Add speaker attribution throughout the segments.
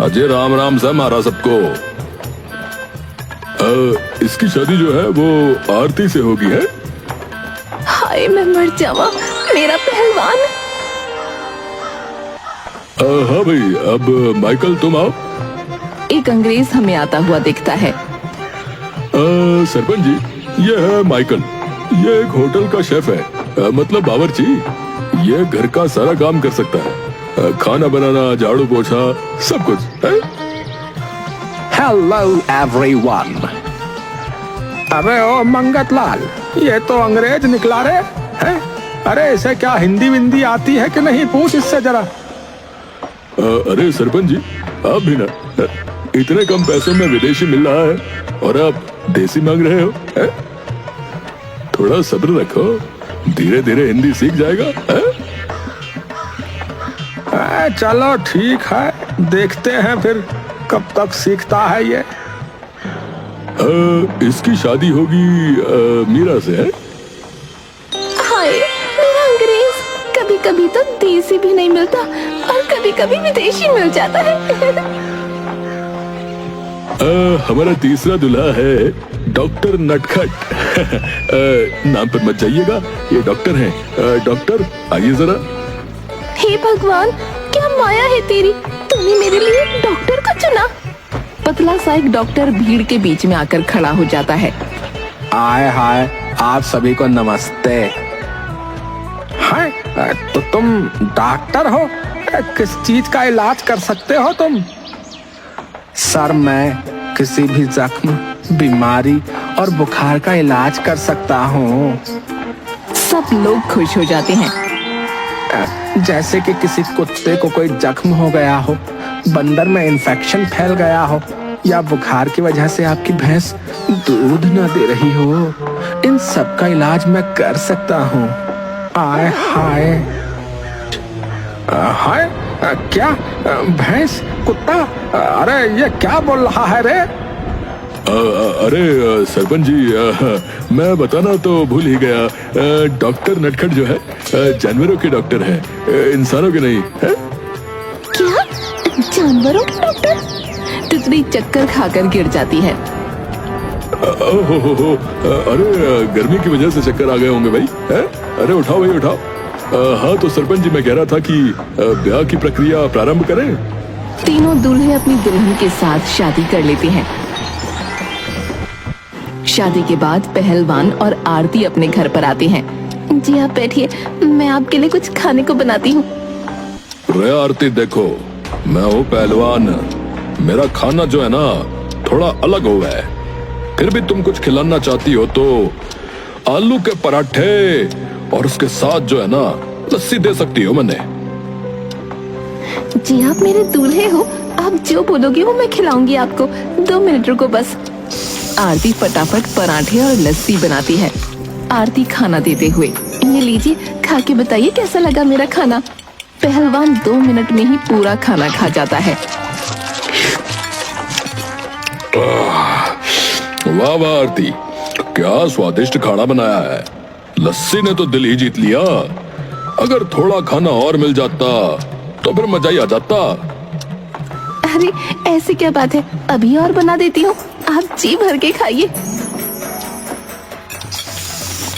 Speaker 1: अजय राम राम से मारा सबको। इसकी शादी जो है वो आरती से होगी है।
Speaker 2: हाय मैं मर जावा, मेरा पहलवान।
Speaker 1: हाँ भाई, अब माइकल तुम आओ।
Speaker 2: एक अंग्रेज हमें आता हुआ दिखता है।
Speaker 1: सरपंच जी, ये है माइकल। ये एक होटल का शेफ है, मतलब बावर्ची। ये घर का सारा काम कर सकता है, खाना बनाना, झाड़ू पोछा, सब कुछ है।
Speaker 3: Hello everyone. अबे ओ मंगतलाल, ये तो अंग्रेज निकला रे है? अरे इसे क्या हिंदी विंदी आती है कि नहीं, पूछ इससे जरा।
Speaker 1: अरे सरपंच जी, आप भी ना, इतने कम पैसों में विदेशी मिल रहा है और आप देसी मांग रहे हो है? थोड़ा सब्र रखो, धीरे धीरे हिंदी सीख जाएगा है?
Speaker 3: चलो ठीक है, देखते हैं फिर कब तक सीखता है ये।
Speaker 1: इसकी शादी होगी मीरा से है।
Speaker 2: हाय मेरा अंग्रेज, कभी कभी तो देसी भी नहीं मिलता और कभी कभी विदेशी मिल जाता है।
Speaker 1: हमारा तीसरा दूल्हा है डॉक्टर नटखट। नाम पर मत जाइएगा, ये डॉक्टर हैं। डॉक्टर आइए जरा।
Speaker 2: हे भगवान, क्या माया है तेरी, तूने मेरे लिए एक डॉक्टर को चुना। पतला सा एक डॉक्टर भीड़ के बीच में आकर खड़ा हो जाता है।
Speaker 3: आए हाय, आप सभी को नमस्ते। हाय, तो तुम डॉक्टर हो? किस चीज का इलाज कर सकते हो तुम? सर, मैं किसी भी जख्म, बीमारी और बुखार का इलाज कर सकता हूँ।
Speaker 2: सब लोग खुश हो जाते हैं।
Speaker 3: जैसे कि किसी कुत्ते को कोई जख्म हो गया हो, बंदर में इन्फेक्शन फैल गया हो, या बुखार की वजह से आपकी भैंस दूध न दे रही हो, इन सब का इलाज मैं कर सकता हूँ। आय हाय हाय, क्या भैंस, कुत्ता, अरे ये क्या बोल रहा है रे?
Speaker 1: अरे सरपंच जी, मैं बताना तो भूल ही गया। डॉक्टर नटखट जो है जानवरों के डॉक्टर है, इंसानों के नहीं है।
Speaker 2: क्या जानवरों के डॉक्टर? तितली चक्कर खाकर गिर जाती है।
Speaker 1: हो, अरे गर्मी की वजह से चक्कर आ गए होंगे भाई है? अरे उठाओ भाई उठाओ। हाँ तो सरपंच जी, मैं कह रहा था कि ब्याह की प्रक्रिया प्रारंभ करें।
Speaker 2: तीनों दूल्हे अपनी दुल्हन के साथ शादी कर लेते हैं। शादी के बाद पहलवान और आरती अपने घर पर आते हैं। जी आप बैठिए, मैं आपके लिए कुछ खाने को बनाती हूँ।
Speaker 1: रे आरती, देखो मैं हूँ पहलवान, मेरा खाना जो है ना थोड़ा अलग हुआ है। फिर भी तुम कुछ खिलाना चाहती हो तो आलू के पराठे और उसके साथ जो है ना लस्सी दे सकती हो मैंने।
Speaker 2: जी आप मेरे दूल्हे हो, आप जो बोलोगे वो मैं खिलाऊंगी आपको। 2 मिनट रुको बस। आरती फटाफट पराठे और लस्सी बनाती है। आरती खाना देते हुए, ये लीजिए, खा के बताइए कैसा लगा मेरा खाना। पहलवान 2 मिनट में ही पूरा खाना खा जाता है।
Speaker 1: वाह वाह आरती, क्या स्वादिष्ट खाना बनाया है। लस्सी ने तो दिल ही जीत लिया। अगर थोड़ा खाना और मिल जाता तो फिर मजा ही आ जाता।
Speaker 2: अरे ऐसी क्या बात है, अभी और बना देती हूँ, आप जी भर के खाइए।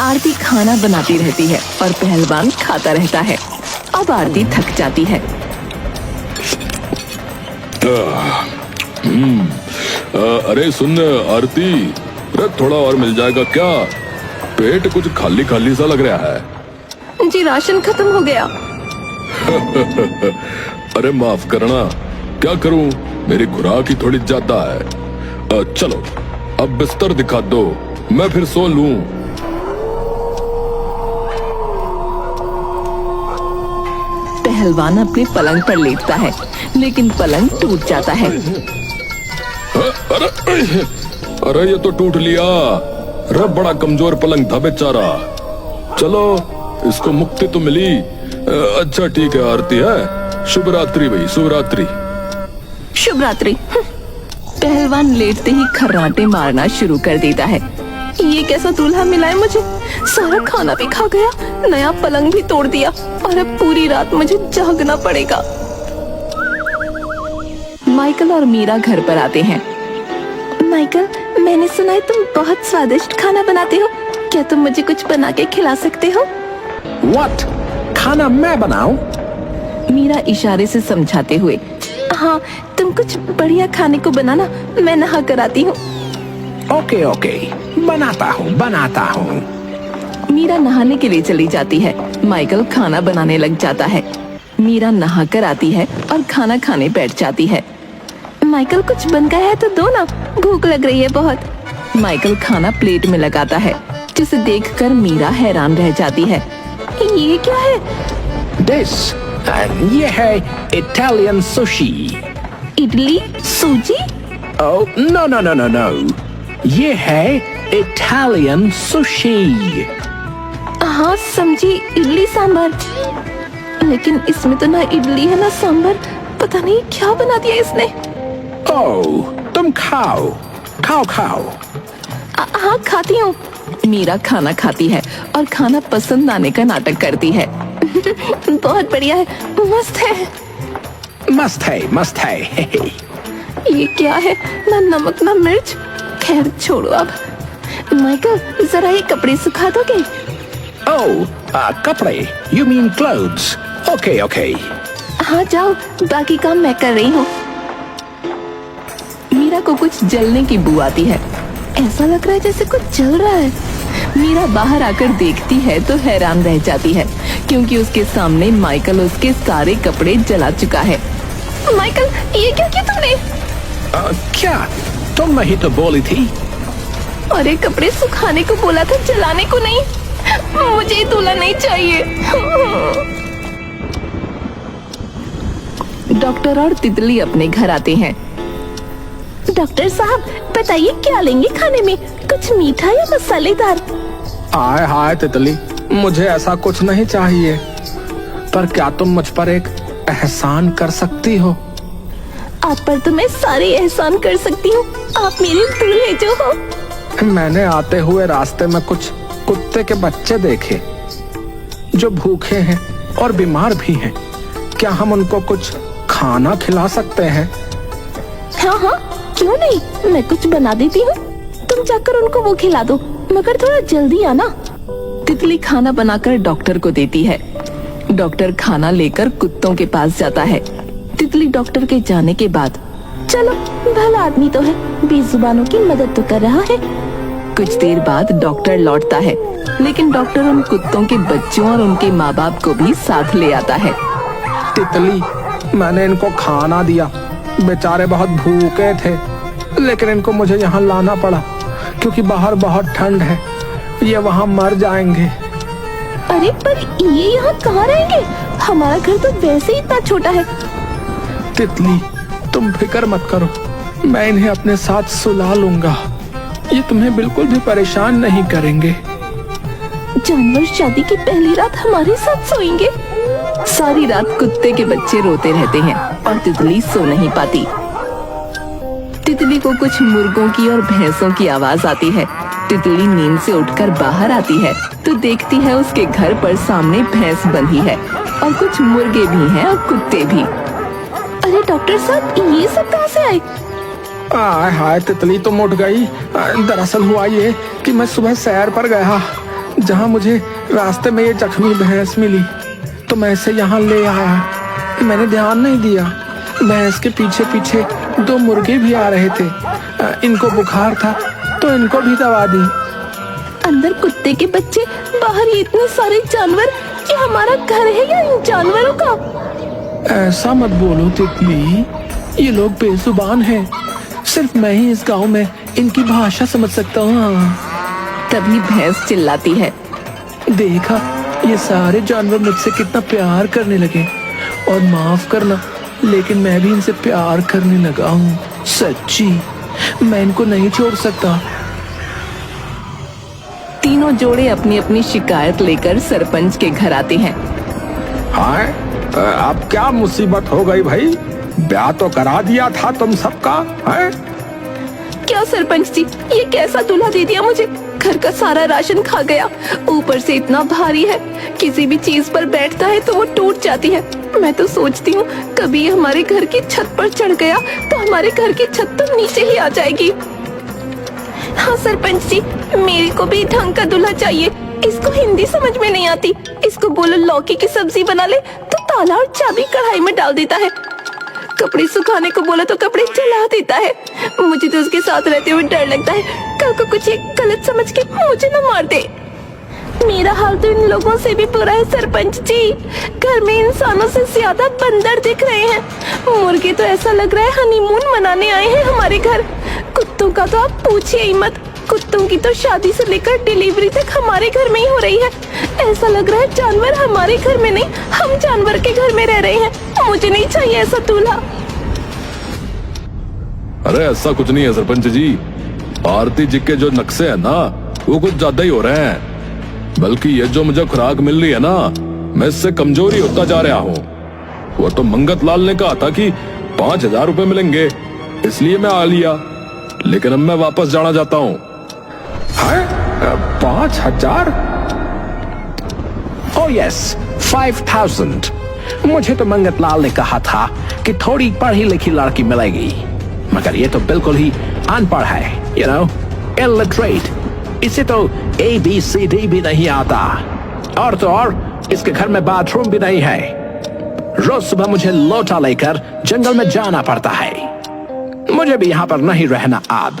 Speaker 2: आरती खाना बनाती रहती है और पहलवान खाता रहता है। अब आरती थक जाती है।
Speaker 1: अरे सुन आरती, अरे थोड़ा और मिल जाएगा क्या? पेट कुछ खाली खाली सा लग रहा है।
Speaker 2: जी राशन खत्म हो गया।
Speaker 1: अरे माफ करना, क्या करूं, मेरी खुराक ही थोड़ी ज्यादा है। चलो अब बिस्तर दिखा दो, मैं फिर सो लूं।
Speaker 2: पहलवान अपने पलंग पर लेटता है, लेकिन पलंग टूट जाता है।
Speaker 1: अरे ये तो टूट लिया। अरे बड़ा कमजोर पलंग था बेचारा। चलो इसको मुक्ति तो मिली। अच्छा ठीक है आरती है, शुभ रात्रि भाई, शुभ रात्रि।
Speaker 2: शुभ रात्रि। पहलवान लेटते ही खर्राटे मारना शुरू कर देता है। ये कैसा दूल्हा मिला है मुझे, सारा खाना भी खा गया, नया पलंग भी तोड़ दिया और अब पूरी रात मुझे जागना पड़ेगा। माइकल और मीरा घर पर आते हैं। माइकल, मैंने सुना है तुम बहुत स्वादिष्ट खाना बनाते हो, क्या तुम मुझे कुछ बना के खिला सकते हो?
Speaker 3: What? खाना मैं बनाऊं?
Speaker 2: मीरा इशारे से समझाते हुए। हाँ, तुम कुछ बढ़िया खाने को बनाना, मैं नहा कर आती हूँ।
Speaker 3: ओके ओके, बनाता हूँ।
Speaker 2: मीरा नहाने के लिए चली जाती है। माइकल खाना बनाने लग जाता है। मीरा नहा कर आती है और खाना खाने बैठ जाती है। माइकल, कुछ बन गया है तो दो ना, भूख लग रही है बहुत। माइकल खाना प्लेट में लगाता है, जिसे देखकर मीरा हैरान रह जाती है। ये क्या है?
Speaker 3: ये है इटालियन सुशी।
Speaker 2: इडली सूजी?
Speaker 3: ओह नो, ये है इटालियन सुशी।
Speaker 2: हाँ समझी, इडली सांभर। लेकिन इसमें तो ना इडली है ना सांभर, पता नहीं क्या बना दिया इसने।
Speaker 3: ओह, तुम खाओ।
Speaker 2: हाँ खाती हूँ। मीरा खाना खाती है और खाना पसंद आने का नाटक करती है। बहुत बढ़िया है, मस्त है। ये क्या है, ना नमक ना मिर्च। खैर छोड़ो अब। माइकल, जरा ये कपड़े सुखा दोगे?
Speaker 3: कपड़े, you mean clothes? Okay.
Speaker 2: हाँ जाओ, बाकी काम मैं कर रही हूँ। मीरा को कुछ जलने की बू आती है। ऐसा लग रहा है जैसे कुछ जल रहा है। मीरा बाहर आकर देखती है तो हैरान रह जाती है, क्योंकि उसके सामने माइकल उसके सारे कपड़े जला चुका है। माइकल, ये क्या किया तुमने?
Speaker 3: क्या? तुम नहीं तो बोली थी।
Speaker 2: अरे कपड़े सुखाने को बोला था, जलाने को नहीं। मुझे दूल्हा नहीं चाहिए। डॉक्टर और तितली अपने घर आते हैं। डॉक्टर साहब, बताइए क्या लेंगे खाने में, कुछ मीठा या मसालेदार?
Speaker 3: हाय तितली, मुझे ऐसा कुछ नहीं चाहिए, पर क्या तुम मुझ पर एक एहसान कर सकती हो?
Speaker 2: आप पर तो मैं सारे एहसान कर सकती हूँ, आप मेरे दूल्हे जो हो।
Speaker 3: मैंने आते हुए रास्ते में कुछ कुत्ते के बच्चे देखे जो भूखे हैं और बीमार भी हैं। क्या हम उनको कुछ खाना खिला सकते हैं?
Speaker 2: हाँ, क्यों नहीं, मैं कुछ बना देती हूँ। तुम जाकर उनको वो खिला दो, मगर थोड़ा जल्दी आना। तितली खाना बनाकर डॉक्टर को देती है। डॉक्टर खाना लेकर कुत्तों के पास जाता है। तितली डॉक्टर के जाने के बाद, चलो भला आदमी तो है, बेजुबानों की मदद तो कर रहा है। कुछ देर बाद डॉक्टर लौटता है, लेकिन डॉक्टर उन कुत्तों के बच्चों और उनके माँ बाप को भी साथ ले आता है।
Speaker 3: तितली, मैंने इनको खाना दिया, बेचारे बहुत भूखे थे, लेकिन इनको मुझे यहाँ लाना पड़ा क्योंकि बाहर बहुत ठंड है, ये वहाँ मर जाएंगे।
Speaker 2: अरे पर ये यहाँ कहाँ रहेंगे? हमारा घर तो वैसे ही इतना छोटा है।
Speaker 3: तितली, तुम फिक्र मत करो, मैं इन्हें अपने साथ सुला लूंगा, ये तुम्हें बिल्कुल भी परेशान नहीं करेंगे।
Speaker 2: जानवर शादी की पहली रात हमारे साथ सोएंगे। सारी रात कुत्ते के बच्चे रोते रहते हैं और तितली सो नहीं पाती। तितली को कुछ मुर्गों की और भैंसों की आवाज आती है। तितली नींद से उठकर बाहर आती है तो देखती है उसके घर पर सामने भैंस बंधी है और कुछ मुर्गे भी हैं और कुत्ते भी। अरे डॉक्टर साहब, ये सब कहाँ से आए?
Speaker 3: हाय तितली, तुम उठ गई। दरअसल हुआ ये कि मैं सुबह सैर पर गया, जहाँ मुझे रास्ते में ये जख्मी भैंस मिली, तो मैं इसे यहाँ ले आया। मैंने ध्यान नहीं दिया, भैंस के पीछे पीछे दो मुर्गे भी आ रहे थे। इनको बुखार था तो इनको भी दवा दी।
Speaker 2: अंदर कुत्ते के बच्चे, बाहर ये इतने सारे जानवर, ये हमारा घर है या इन जानवरों का?
Speaker 3: ऐसा मत बोलो तितली, ये लोग बेजुबान हैं, सिर्फ मैं ही इस गांव में इनकी भाषा समझ सकता हूँ।
Speaker 2: तभी भैंस चिल्लाती है,
Speaker 3: देखा, ये सारे जानवर मुझसे कितना प्यार करने लगे, और माफ करना, लेकिन मैं भी इनसे प्यार करने लगा हूँ। सच्ची, मैं इनको नहीं छोड़ सकता।
Speaker 2: तीनों जोड़े अपनी अपनी शिकायत लेकर सरपंच के घर आते हैं।
Speaker 3: हाय, अब क्या मुसीबत हो गई भाई? ब्याह तो करा दिया था तुम सबका, है?
Speaker 2: क्या सरपंच जी, ये कैसा दूल्हा दे दिया मुझे। घर का सारा राशन खा गया, ऊपर से इतना भारी है, किसी भी चीज पर बैठता है तो वो टूट जाती है। मैं तो सोचती हूँ कभी ये हमारे घर की छत पर चढ़ गया तो हमारे घर की छत तो नीचे ही आ जाएगी। हाँ सरपंच जी, मेरे को भी ढंग का दूल्हा चाहिए। इसको हिंदी समझ में नहीं आती, इसको बोलो लौकी की सब्जी बना ले तो ताला और चाबी कढ़ाई में डाल देता है, कपड़े सुखाने को बोला तो कपड़े जला देता है। मुझे तो उसके साथ रहते हुए डर लगता है कल को कुछ एक गलत समझ के मुझे न मार दे। मेरा हाल तो इन लोगों से भी बुरा है सरपंच जी, घर में इंसानों से ज्यादा बंदर दिख रहे हैं। मुर्गे तो ऐसा लग रहा है हनीमून मनाने आए हैं हमारे घर। कुत्तों का तो आप पूछिए ही मत, कुत्तों की तो शादी से लेकर डिलीवरी तक हमारे घर में ही हो रही है। ऐसा लग रहा है जानवर हमारे घर में नहीं, हम जानवर के घर में रह रहे हैं। मुझे नहीं चाहिए ऐसा दूल्हा।
Speaker 1: अरे ऐसा कुछ नहीं है सरपंच जी, आरती जी के जो नक्शे हैं ना वो कुछ ज्यादा ही हो रहे हैं। बल्कि ये जो मुझे खुराक मिल रही है ना, मैं इससे कमजोरी होता जा रहा हूँ। वो तो मंगत लाल ने कहा था कि 5,000 रुपए मिलेंगे, इसलिए मैं आ लिया, लेकिन अब मैं वापस जाना चाहता हूँ।
Speaker 3: 5,000? Oh yes, 5,000। मुझे तो मंगत लाल ने कहा था कि थोड़ी पढ़ी लिखी लड़की मिलेगी, मगर ये तो बिल्कुल ही अनपढ़ है, you know, illiterate। इसे तो ABCD भी नहीं आता, और तो और इसके घर में बाथरूम भी नहीं है। रोज सुबह मुझे लोटा लेकर जंगल में जाना पड़ता है। मुझे भी यहाँ पर नहीं रहना अब।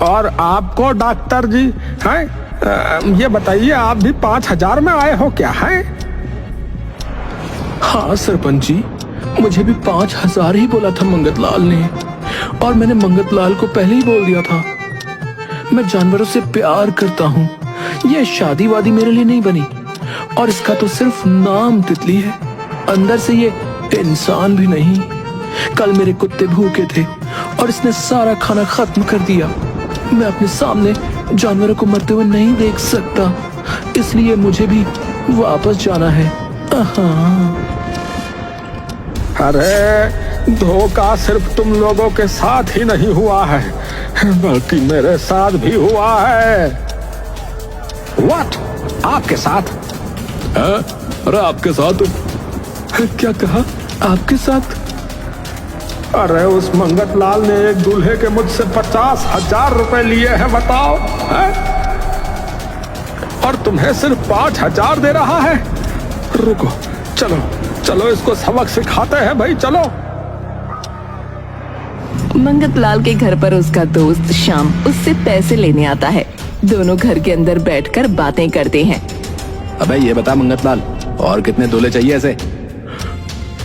Speaker 3: और आपको डॉक्टर जी हैं, ये बताइए आप भी 5,000 में आए हो क्या है?
Speaker 1: हाँ सरपंच जी, मुझे भी 5,000 ही बोला था मंगत लाल ने, और मैंने मंगत लाल को पहले ही बोल दिया था। मैं जानवरों से प्यार करता हूँ, ये शादी वादी मेरे लिए नहीं बनी, और इसका तो सिर्फ नाम तितली है, अंदर से ये इंसान भी नहीं। कल मेरे कुत्ते भूखे थे और इसने सारा खाना खत्म कर दिया। मैं अपने सामने जानवरों को मरते हुए नहीं देख सकता, इसलिए मुझे भी वापस जाना है।
Speaker 3: अरे धोखा सिर्फ तुम लोगों के साथ ही नहीं हुआ है, बल्कि मेरे साथ भी हुआ है। What? आपके साथ?
Speaker 1: है? अरे आपके साथ? क्या कहा? आपके साथ?
Speaker 3: अरे उस मंगत लाल ने एक दूल्हे के मुझसे 50,000 रुपए लिए हैं, बताओ है? और तुम्हें सिर्फ 5,000 दे रहा है। रुको, चलो चलो इसको सबक सिखाते हैं भाई, चलो।
Speaker 2: मंगत लाल के घर पर उसका दोस्त श्याम उससे पैसे लेने आता है। दोनों घर के अंदर बैठकर बातें करते हैं।
Speaker 1: अबे ये बता मंगत लाल, और कितने दूल्हे चाहिए ऐसे?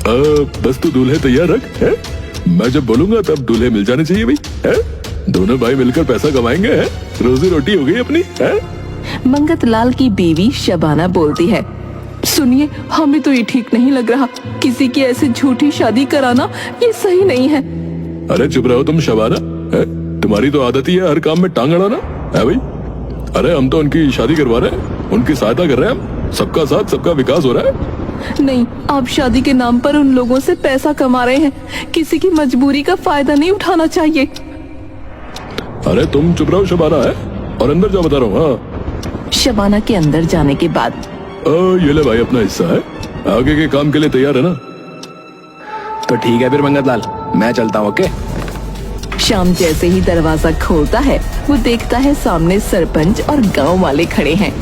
Speaker 1: बस तू दूल्हे तैयार रख, है? मैं जब बोलूंगा तब दूल्हे मिल जाने चाहिए भाई, है? दोनों भाई मिलकर पैसा कमाएंगे, है? रोजी रोटी हो गई अपनी, है?
Speaker 2: मंगत लाल की बीवी शबाना बोलती है, सुनिए हमें तो ये ठीक नहीं लग रहा, किसी की ऐसे झूठी शादी कराना ये सही नहीं है।
Speaker 1: अरे चुप रहो तुम शबाना, है? तुम्हारी तो आदत ही है हर काम में टांग अड़ाना, है भाई? अरे हम तो उनकी शादी करवा रहे हैं, उनकी सहायता कर रहे हैं हम, सबका साथ सबका विकास हो रहा है।
Speaker 2: नहीं, आप शादी के नाम पर उन लोगों से पैसा कमा रहे हैं, किसी की मजबूरी का फायदा नहीं उठाना चाहिए।
Speaker 1: अरे तुम चुप रहो शबाना, है? और अंदर जा बता रहा हूँ। हाँ
Speaker 2: शबाना के अंदर जाने के बाद
Speaker 1: ये ले भाई अपना हिस्सा है, आगे के काम के लिए तैयार है ना?
Speaker 3: तो ठीक है फिर मंगत लाल, मैं चलता हूँ। ओके।
Speaker 2: श्याम जैसे ही दरवाजा खोलता है वो देखता है सामने सरपंच और गांव वाले खड़े हैं।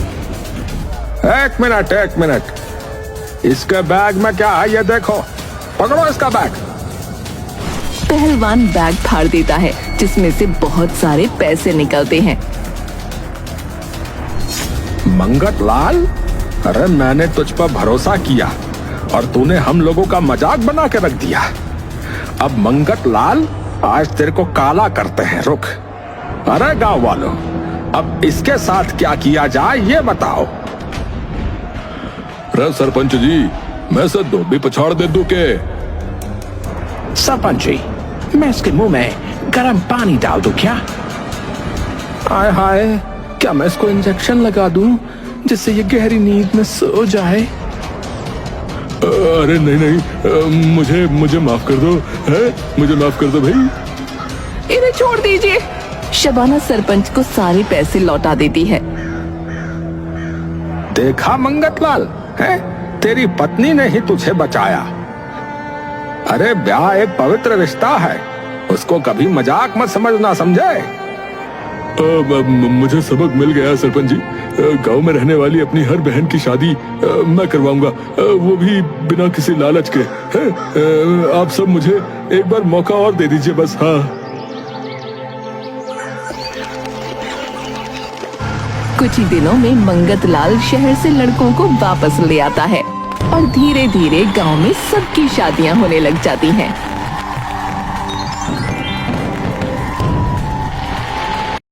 Speaker 3: एक मिनट, इसके बैग में क्या है ये देखो, पकड़ो इसका बैग।
Speaker 2: पहलवान बैग फाड़ देता है जिसमें से बहुत सारे पैसे निकलते हैं।
Speaker 3: मंगत लाल, अरे मैंने तुझ पर भरोसा किया और तूने हम लोगों का मजाक बना के रख दिया। अब मंगत लाल आज तेरे को काला करते हैं, रुक। अरे गांव वालों, अब इसके साथ क्या किया जाए ये बताओ।
Speaker 1: रे सरपंच जी, मैं से दो भी पछाड़ दे दूं के?
Speaker 3: सरपंच जी, मैं इसके मुंह में गर्म पानी डाल दूं क्या? हाय हाय, क्या मैं इसको इंजेक्शन लगा दूं जिससे ये गहरी नींद में सो जाए?
Speaker 1: अरे नहीं, मुझे माफ कर दो, है? मुझे माफ कर दो भाई।
Speaker 2: इन्हें छोड़ दीजिए। शबाना सरपंच को सारे पैसे लौटा देती है।
Speaker 3: देखा मंगतलाल, है तेरी पत्नी ने ही तुझे बचाया। अरे ब्याह एक पवित्र रिश्ता है, उसको कभी मजाक मत समझना, समझे?
Speaker 1: मुझे सबक मिल गया सरपंच जी। गांव में रहने वाली अपनी हर बहन की शादी मैं करवाऊंगा, वो भी बिना किसी लालच के। आप सब मुझे एक बार मौका और दे दीजिए बस। हाँ,
Speaker 2: कुछ ही दिनों में मंगतलाल शहर से लड़कों को वापस ले आता है और धीरे धीरे गांव में सबकी शादियां होने लग जाती हैं।